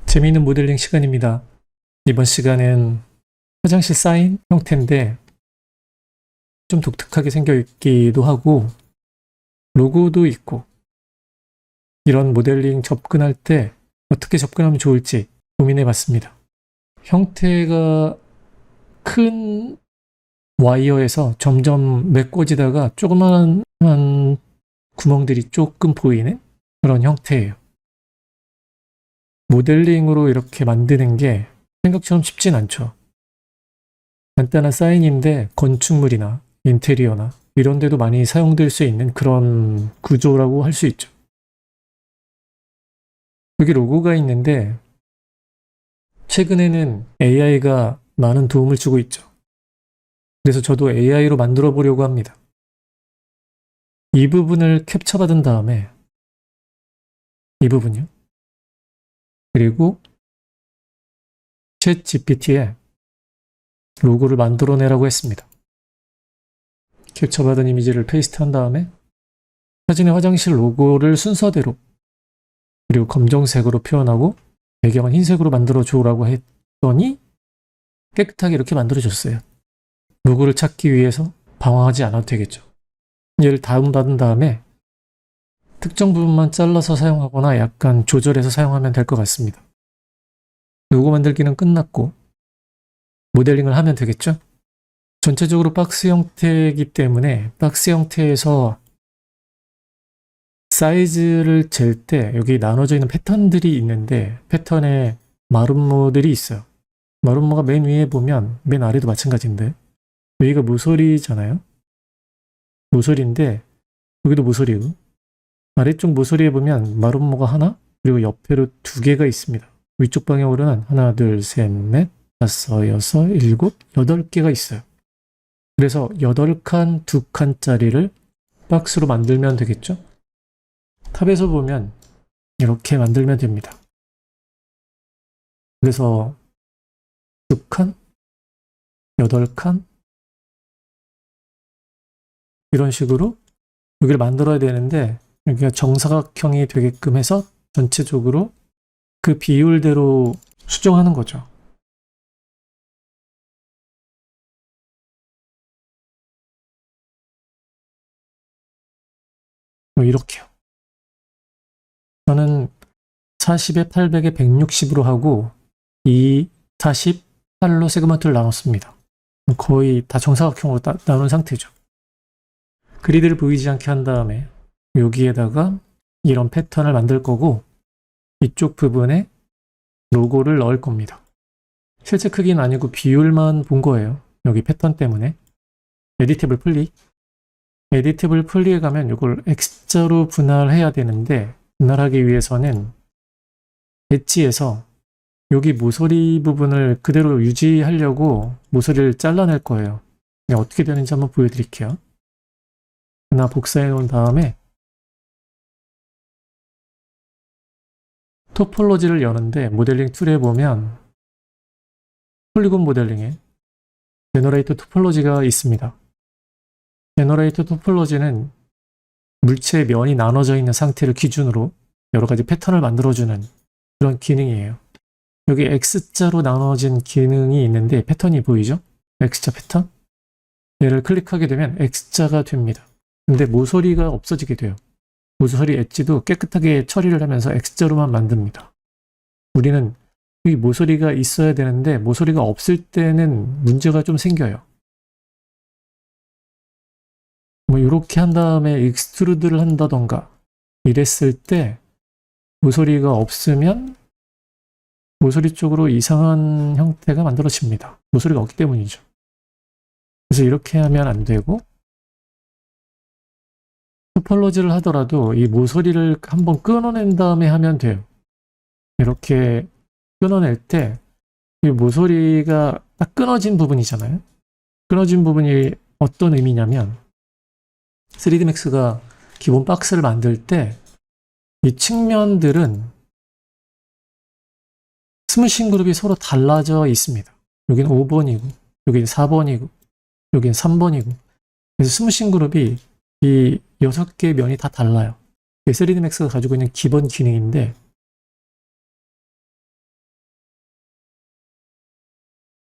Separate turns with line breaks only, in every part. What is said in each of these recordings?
재미있는 모델링 시간입니다. 이번 시간은 화장실 사인 형태인데 좀 독특하게 생겨 있기도 하고 로고도 있고 이런 모델링 접근할 때 어떻게 접근하면 좋을지 고민해 봤습니다. 형태가 큰 와이어에서 점점 메꿔지다가 조그마한 구멍들이 조금 보이는 그런 형태예요. 모델링으로 이렇게 만드는 게 생각처럼 쉽진 않죠. 간단한 사인인데 건축물이나 인테리어나 이런 데도 많이 사용될 수 있는 그런 구조라고 할 수 있죠. 여기 로고가 있는데 최근에는 AI가 많은 도움을 주고 있죠. 그래서 저도 AI로 만들어 보려고 합니다. 이 부분을 캡처받은 다음에 이 부분요. 그리고 챗 GPT에 로고를 만들어내라고 했습니다. 캡처받은 이미지를 페이스트한 다음에 사진의 화장실 로고를 순서대로 그리고 검정색으로 표현하고 배경은 흰색으로 만들어줘라고 했더니 깨끗하게 이렇게 만들어줬어요. 로고를 찾기 위해서 방황하지 않아도 되겠죠. 얘를 다운받은 다음에 특정 부분만 잘라서 사용하거나 약간 조절해서 사용하면 될 것 같습니다. 로고 만들기는 끝났고 모델링을 하면 되겠죠? 전체적으로 박스 형태이기 때문에 박스 형태에서 사이즈를 잴 때 여기 나눠져 있는 패턴들이 있는데 패턴에 마름모들이 있어요. 마름모가 맨 위에 보면 맨 아래도 마찬가지인데 여기가 모서리잖아요. 모서리인데 여기도 모서리고 아래쪽 모서리에 보면 마름모가 하나 그리고 옆에로 두 개가 있습니다. 위쪽 방향으로는 하나, 둘, 셋, 넷, 다섯, 여섯, 일곱, 8개가 있어요. 그래서 8칸, 2칸짜리를 박스로 만들면 되겠죠? 탑에서 보면 이렇게 만들면 됩니다. 그래서 2칸, 8칸 이런 식으로 여기를 만들어야 되는데 여기가 정사각형이 되게끔 해서 전체적으로 그 비율대로 수정하는 거죠. 이렇게요. 저는 40에 800에 160으로 하고 2, 48로 세그먼트를 나눴습니다. 거의 다 정사각형으로 나눈 상태죠. 그리드를 보이지 않게 한 다음에 여기에다가 이런 패턴을 만들 거고 이쪽 부분에 로고를 넣을 겁니다. 실제 크기는 아니고 비율만 본 거예요. 여기 패턴 때문에. 에디테이블 플리. 에디테이블 플리에 가면 이걸 X자로 분할해야 되는데 분할하기 위해서는 엣지에서 여기 모서리 부분을 그대로 유지하려고 모서리를 잘라낼 거예요. 어떻게 되는지 한번 보여드릴게요. 하나 복사해 놓은 다음에 토폴로지를 여는데 모델링 툴에 보면 폴리곤 모델링에 제너레이터 토폴로지가 있습니다. 제너레이터 토폴로지는 물체의 면이 나눠져 있는 상태를 기준으로 여러 가지 패턴을 만들어주는 그런 기능이에요. 여기 X자로 나눠진 기능이 있는데 패턴이 보이죠? X자 패턴? 얘를 클릭하게 되면 X자가 됩니다. 근데 모서리가 없어지게 돼요. 모서리 엣지도 깨끗하게 처리를 하면서 X자로만 만듭니다. 우리는 여기 모서리가 있어야 되는데 모서리가 없을 때는 문제가 좀 생겨요. 이렇게 한 다음에 익스트루드를 한다던가 이랬을 때 모서리가 없으면 모서리 쪽으로 이상한 형태가 만들어집니다. 모서리가 없기 때문이죠. 그래서 이렇게 하면 안 되고 토폴로지를 하더라도 이 모서리를 한번 끊어낸 다음에 하면 돼요. 이렇게 끊어낼 때 이 모서리가 딱 끊어진 부분이잖아요. 끊어진 부분이 어떤 의미냐면 3D Max가 기본 박스를 만들 때 이 측면들은 스무싱 그룹이 서로 달라져 있습니다. 여기는 5번이고 여기는 4번이고 여기는 3번이고 그래서 스무싱 그룹이 이 6개의 면이 다 달라요. 3D Max가 가지고 있는 기본 기능인데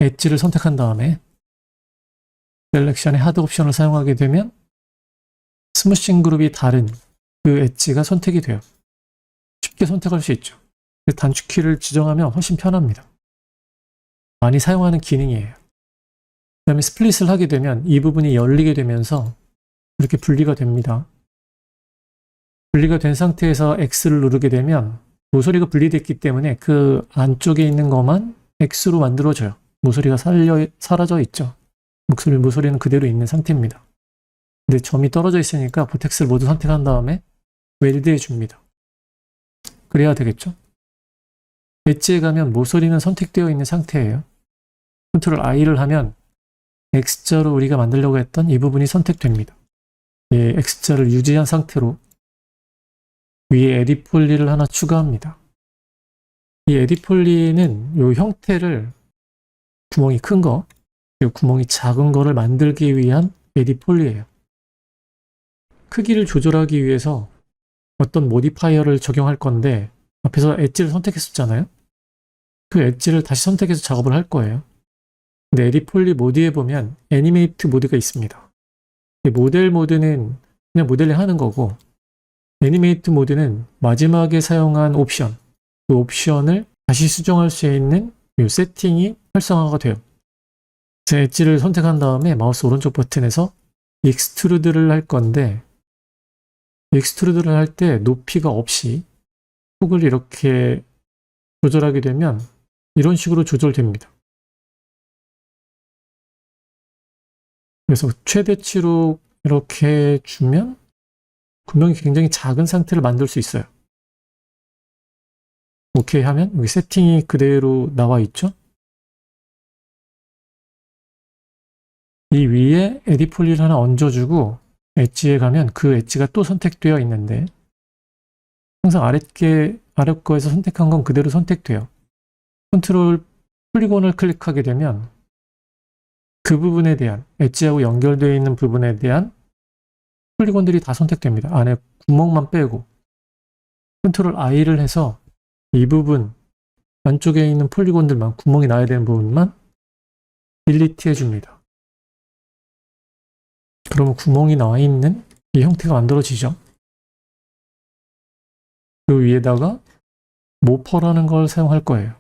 엣지를 선택한 다음에 셀렉션의 하드 옵션을 사용하게 되면 스무싱 그룹이 다른 그 엣지가 선택이 돼요. 쉽게 선택할 수 있죠. 단축키를 지정하면 훨씬 편합니다. 많이 사용하는 기능이에요. 그 다음에 스플릿을 하게 되면 이 부분이 열리게 되면서 이렇게 분리가 됩니다. 분리가 된 상태에서 X를 누르게 되면 모서리가 분리됐기 때문에 그 안쪽에 있는 것만 X로 만들어져요. 모서리가 사라져 있죠. 모서리는 그대로 있는 상태입니다. 근데 점이 떨어져 있으니까 보텍스를 모두 선택한 다음에 웰드해 줍니다. 그래야 되겠죠? 엣지에 가면 모서리는 선택되어 있는 상태예요. 컨트롤 I를 하면 X자로 우리가 만들려고 했던 이 부분이 선택됩니다. 예, X자를 유지한 상태로 위에 에디 폴리를 하나 추가합니다. 이 에디 폴리는 이 형태를 구멍이 큰 거, 그리고 구멍이 작은 거를 만들기 위한 에디 폴리예요. 크기를 조절하기 위해서 어떤 모디파이어를 적용할 건데 앞에서 엣지를 선택했었잖아요. 그 엣지를 다시 선택해서 작업을 할 거예요. 근데 에디 폴리 모드에 보면 애니메이트 모드가 있습니다. 모델 모드는 그냥 모델링 하는 거고 애니메이트 모드는 마지막에 사용한 옵션, 그 옵션을 다시 수정할 수 있는 이 세팅이 활성화가 돼요. 제 엣지를 선택한 다음에 마우스 오른쪽 버튼에서 익스트루드를 할 건데 익스트루드를 할 때 높이가 없이 폭을 이렇게 조절하게 되면 이런 식으로 조절됩니다. 그래서 최대치로 이렇게 주면 구멍이 굉장히 작은 상태를 만들 수 있어요. 오케이 하면 여기 세팅이 그대로 나와 있죠. 이 위에 에디 폴리를 하나 얹어주고 엣지에 가면 그 엣지가 또 선택되어 있는데 항상 아래 거에서 선택한 건 그대로 선택돼요. 컨트롤 폴리곤을 클릭하게 되면 그 부분에 대한 엣지하고 연결되어 있는 부분에 대한 폴리곤들이 다 선택됩니다. 안에 구멍만 빼고 컨트롤 I를 해서 이 부분 안쪽에 있는 폴리곤들만 구멍이 나야 되는 부분만 딜리트 해줍니다. 그러면 구멍이 나와 있는 이 형태가 만들어지죠. 그 위에다가 모퍼라는 걸 사용할 거예요.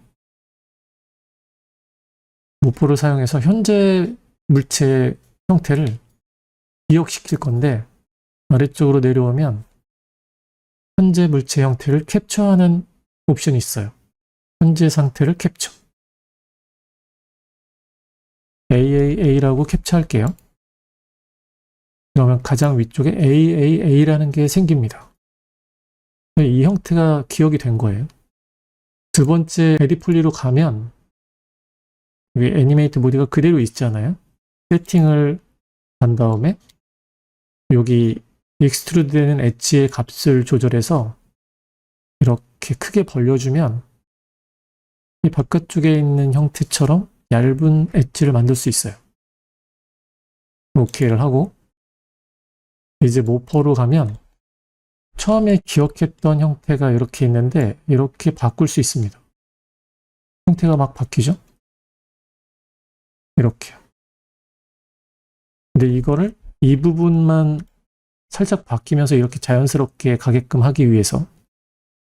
모포를 사용해서 현재 물체 형태를 기억시킬 건데 아래쪽으로 내려오면 현재 물체 형태를 캡처하는 옵션이 있어요. 현재 상태를 캡처. AAA라고 캡처할게요. 그러면 가장 위쪽에 AAA라는 게 생깁니다. 이 형태가 기억이 된 거예요. 두 번째 에디 폴리로 가면 여기 애니메이트 모드가 그대로 있잖아요. 세팅을 한 다음에 여기 익스트루드 되는 엣지의 값을 조절해서 이렇게 크게 벌려주면 이 바깥쪽에 있는 형태처럼 얇은 엣지를 만들 수 있어요. 오케이를 하고 이제 모퍼로 가면 처음에 기억했던 형태가 이렇게 있는데 이렇게 바꿀 수 있습니다. 형태가 막 바뀌죠? 이렇게요. 근데 이거를 이 부분만 살짝 바뀌면서 이렇게 자연스럽게 가게끔 하기 위해서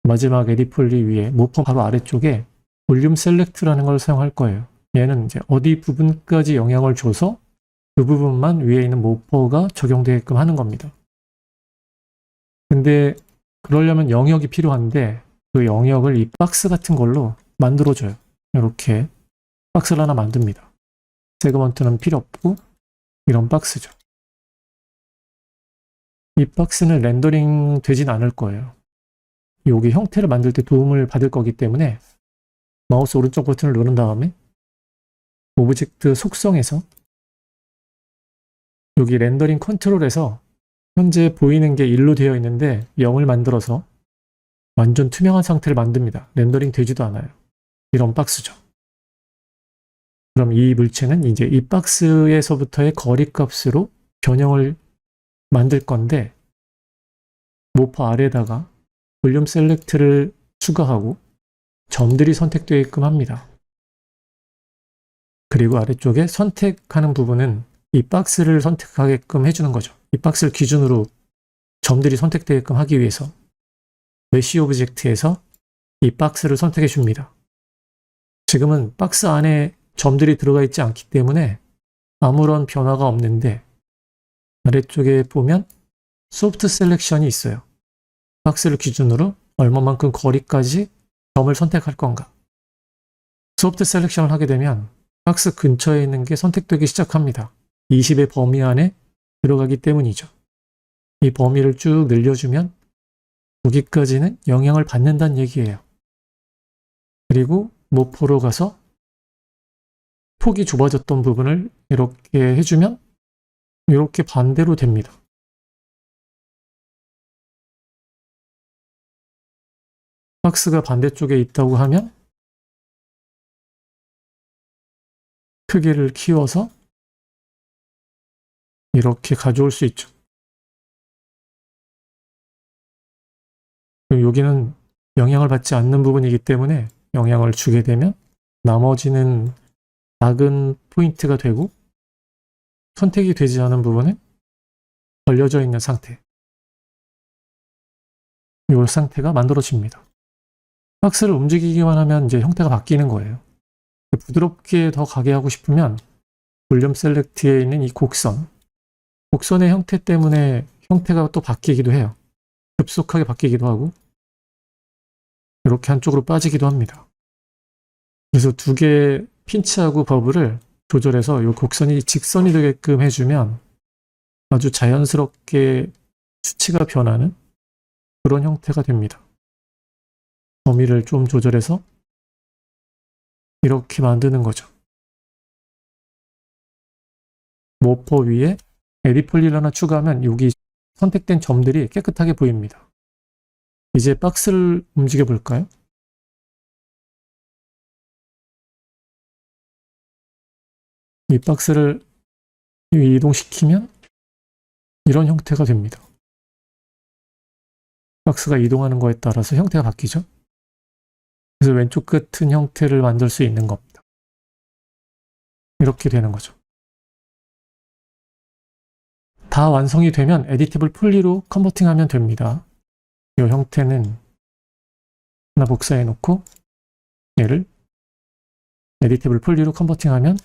마지막 에디 폴리 위에 모퍼 바로 아래쪽에 볼륨 셀렉트라는 걸 사용할 거예요. 얘는 이제 어디 부분까지 영향을 줘서 그 부분만 위에 있는 모퍼가 적용되게끔 하는 겁니다. 근데 그러려면 영역이 필요한데 그 영역을 이 박스 같은 걸로 만들어줘요. 이렇게 박스를 하나 만듭니다. 세그먼트는 필요 없고 이런 박스죠. 이 박스는 렌더링 되진 않을 거예요. 여기 형태를 만들 때 도움을 받을 거기 때문에 마우스 오른쪽 버튼을 누른 다음에 오브젝트 속성에서 여기 렌더링 컨트롤에서 현재 보이는 게 1로 되어 있는데 0을 만들어서 완전 투명한 상태를 만듭니다. 렌더링 되지도 않아요. 이런 박스죠. 그럼 이 물체는 이제 이 박스에서부터의 거리 값으로 변형을 만들 건데 모퍼 아래에다가 볼륨 셀렉트를 추가하고 점들이 선택되게끔 합니다. 그리고 아래쪽에 선택하는 부분은 이 박스를 선택하게끔 해주는 거죠. 이 박스를 기준으로 점들이 선택되게끔 하기 위해서 메쉬 오브젝트에서 이 박스를 선택해 줍니다. 지금은 박스 안에 점들이 들어가 있지 않기 때문에 아무런 변화가 없는데 아래쪽에 보면 소프트 셀렉션이 있어요. 박스를 기준으로 얼마만큼 거리까지 점을 선택할 건가. 소프트 셀렉션을 하게 되면 박스 근처에 있는 게 선택되기 시작합니다. 20의 범위 안에 들어가기 때문이죠. 이 범위를 쭉 늘려주면 여기까지는 영향을 받는다는 얘기예요. 그리고 모포로 가서 폭이 좁아졌던 부분을 이렇게 해주면 이렇게 반대로 됩니다. 박스가 반대쪽에 있다고 하면 크기를 키워서 이렇게 가져올 수 있죠. 여기는 영향을 받지 않는 부분이기 때문에 영향을 주게 되면 나머지는 작은 포인트가 되고 선택이 되지 않은 부분은 걸려져 있는 상태. 이 상태가 만들어집니다. 박스를 움직이기만 하면 이제 형태가 바뀌는 거예요. 부드럽게 더 가게 하고 싶으면 볼륨 셀렉트에 있는 이 곡선의 형태 때문에 형태가 또 바뀌기도 해요. 급속하게 바뀌기도 하고 이렇게 한쪽으로 빠지기도 합니다. 그래서 두 개의 핀치하고 버블을 조절해서 이 곡선이 직선이 되게끔 해주면 아주 자연스럽게 수치가 변하는 그런 형태가 됩니다. 범위를 좀 조절해서 이렇게 만드는 거죠. 모포 위에 에디 폴리를 하나 추가하면 여기 선택된 점들이 깨끗하게 보입니다. 이제 박스를 움직여 볼까요? 이 박스를 이동시키면 이런 형태가 됩니다. 박스가 이동하는 거에 따라서 형태가 바뀌죠. 그래서 왼쪽 끝은 형태를 만들 수 있는 겁니다. 이렇게 되는 거죠. 다 완성이 되면 에디티블 폴리로 컨버팅하면 됩니다. 이 형태는 하나 복사해 놓고 얘를 에디티블 폴리로 컨버팅하면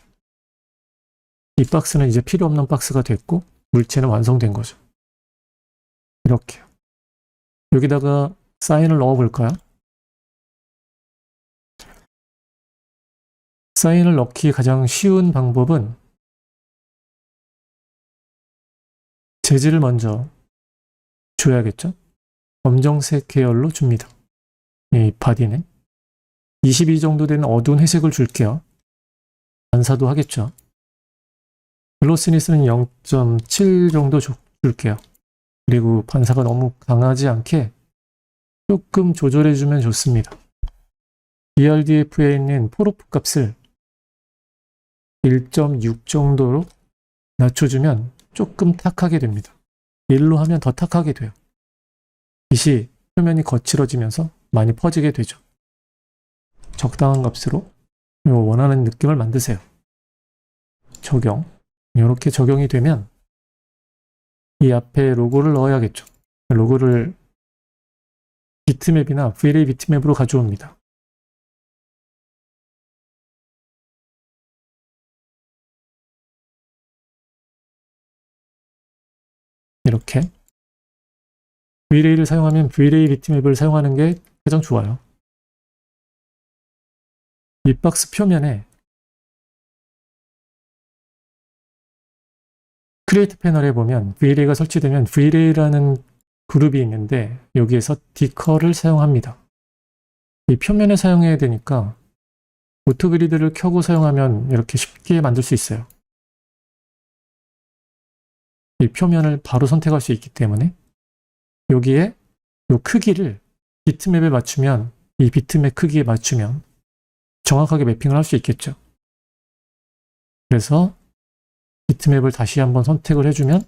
이 박스는 이제 필요 없는 박스가 됐고 물체는 완성된 거죠. 이렇게요. 여기다가 사인을 넣어 볼까요? 사인을 넣기 가장 쉬운 방법은 재질을 먼저 줘야겠죠? 검정색 계열로 줍니다. 이 바디는 22 정도 되는 어두운 회색을 줄게요. 반사도 하겠죠. 글로시니스는 0.7 정도 줄게요. 그리고 반사가 너무 강하지 않게 조금 조절해주면 좋습니다. BRDF에 있는 포로프 값을 1.6 정도로 낮춰주면 조금 탁하게 됩니다. 1로 하면 더 탁하게 돼요. 빛이 표면이 거칠어지면서 많이 퍼지게 되죠. 적당한 값으로 원하는 느낌을 만드세요. 적용. 이렇게 적용이 되면 이 앞에 로고를 넣어야겠죠. 로고를 비트맵이나 V-Ray 비트맵으로 가져옵니다. 이렇게 V-Ray를 사용하면 V-Ray 비트맵을 사용하는 게 가장 좋아요. 이 박스 표면에 크리에이트 패널에 보면 V-Ray가 설치되면 V-Ray라는 그룹이 있는데 여기에서 디컬을 사용합니다. 이 표면에 사용해야 되니까 오토그리드를 켜고 사용하면 이렇게 쉽게 만들 수 있어요. 이 표면을 바로 선택할 수 있기 때문에 여기에 이 크기를 비트맵에 맞추면 이 비트맵 크기에 맞추면 정확하게 매핑을 할 수 있겠죠. 그래서 비트맵을 다시 한번 선택을 해주면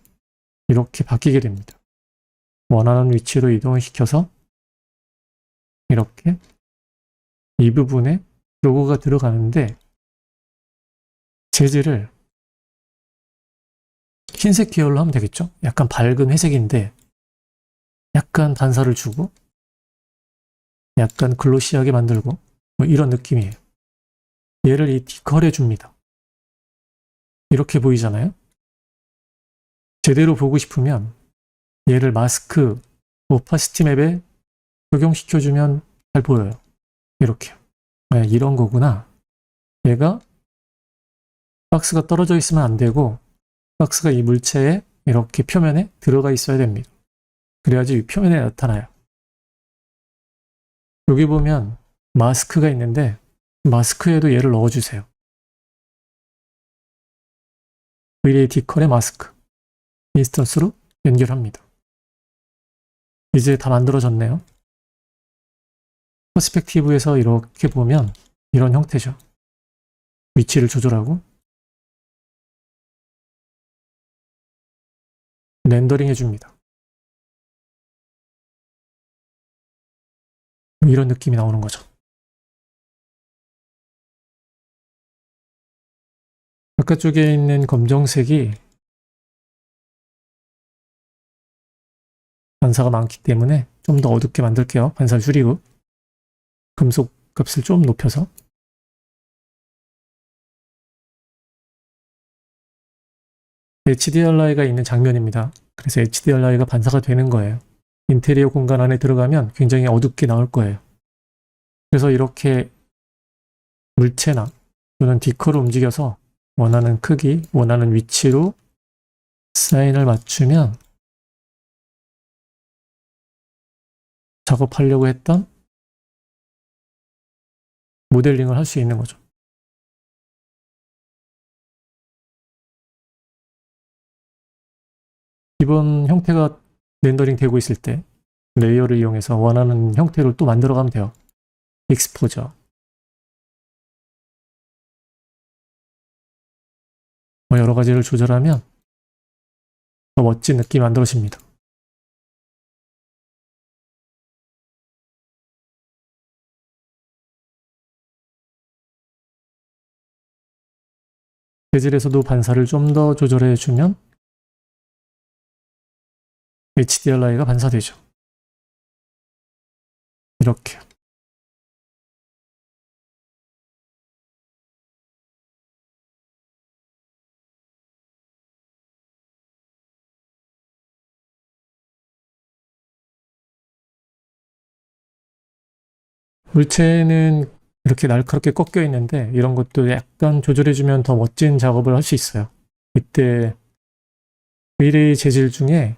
이렇게 바뀌게 됩니다. 원하는 위치로 이동을 시켜서 이렇게 이 부분에 로고가 들어가는데 재질을 흰색 계열로 하면 되겠죠? 약간 밝은 회색인데 약간 반사를 주고 약간 글로시하게 만들고 뭐 이런 느낌이에요. 얘를 이 디컬해 줍니다. 이렇게 보이잖아요? 제대로 보고 싶으면 얘를 마스크 오파시티 맵에 적용시켜주면 잘 보여요. 이렇게요. 네, 이런 거구나. 얘가 박스가 떨어져 있으면 안 되고 박스가 이 물체에 이렇게 표면에 들어가 있어야 됩니다. 그래야지 이 표면에 나타나요. 여기 보면 마스크가 있는데 마스크에도 얘를 넣어주세요. V-Ray 디컬의 마스크 인스턴스로 연결합니다. 이제 다 만들어졌네요. 퍼스펙티브에서 이렇게 보면 이런 형태죠. 위치를 조절하고 렌더링 해줍니다. 이런 느낌이 나오는 거죠. 바깥쪽에 있는 검정색이 반사가 많기 때문에 좀 더 어둡게 만들게요. 반사를 줄이고 금속 값을 좀 높여서 HDRI가 있는 장면입니다. 그래서 HDRI가 반사가 되는 거예요. 인테리어 공간 안에 들어가면 굉장히 어둡게 나올 거예요. 그래서 이렇게 물체나 또는 디컬을 움직여서 원하는 크기, 원하는 위치로 사인을 맞추면 작업하려고 했던 모델링을 할 수 있는 거죠. 기본 형태가 렌더링 되고 있을 때 레이어를 이용해서 원하는 형태로 또 만들어 가면 돼요. 익스포저 뭐 여러 가지를 조절하면 더 멋진 느낌이 만들어집니다. 재질에서도 반사를 좀 더 조절해 주면 HDRI가 반사되죠. 이렇게. 물체는 이렇게 날카롭게 꺾여 있는데 이런 것도 약간 조절해주면 더 멋진 작업을 할 수 있어요. 이때 V-Ray 재질 중에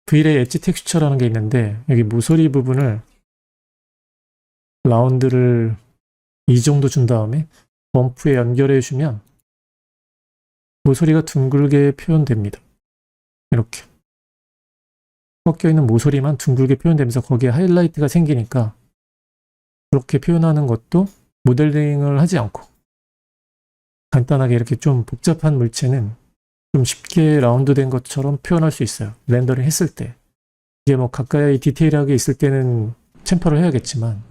V-Ray 엣지 텍스처라는 게 있는데 여기 모서리 부분을 라운드를 이 정도 준 다음에 범프에 연결해 주면 모서리가 둥글게 표현됩니다. 이렇게 꺾여 있는 모서리만 둥글게 표현되면서 거기에 하이라이트가 생기니까 그렇게 표현하는 것도 모델링을 하지 않고 간단하게 이렇게 좀 복잡한 물체는 좀 쉽게 라운드된 것처럼 표현할 수 있어요. 렌더링 했을 때. 이게 뭐 가까이 디테일하게 있을 때는 챔퍼를 해야겠지만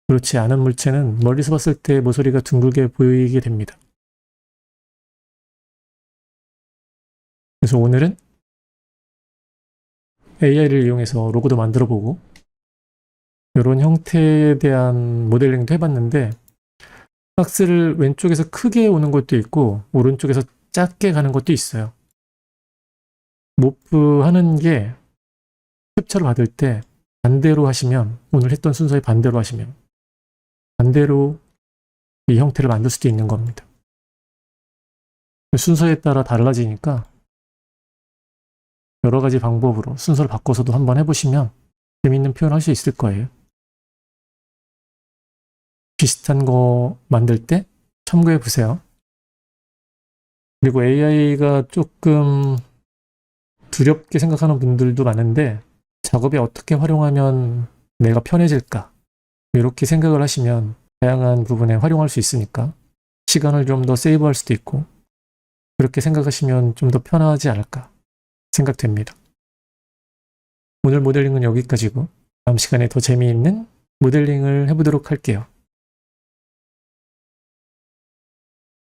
그렇지 않은 물체는 멀리서 봤을 때 모서리가 둥글게 보이게 됩니다. 그래서 오늘은 AI를 이용해서 로고도 만들어보고 이런 형태에 대한 모델링도 해봤는데 박스를 왼쪽에서 크게 오는 것도 있고 오른쪽에서 작게 가는 것도 있어요. 모프 하는 게 캡처를 받을 때 반대로 하시면 오늘 했던 순서에 반대로 하시면 반대로 이 형태를 만들 수도 있는 겁니다. 순서에 따라 달라지니까 여러 가지 방법으로 순서를 바꿔서도 한번 해보시면 재밌는 표현 할 수 있을 거예요. 비슷한 거 만들 때 참고해 보세요. 그리고 AI가 조금 두렵게 생각하는 분들도 많은데 작업에 어떻게 활용하면 내가 편해질까? 이렇게 생각을 하시면 다양한 부분에 활용할 수 있으니까 시간을 좀 더 세이브할 수도 있고 그렇게 생각하시면 좀 더 편하지 않을까 생각됩니다. 오늘 모델링은 여기까지고 다음 시간에 더 재미있는 모델링을 해보도록 할게요.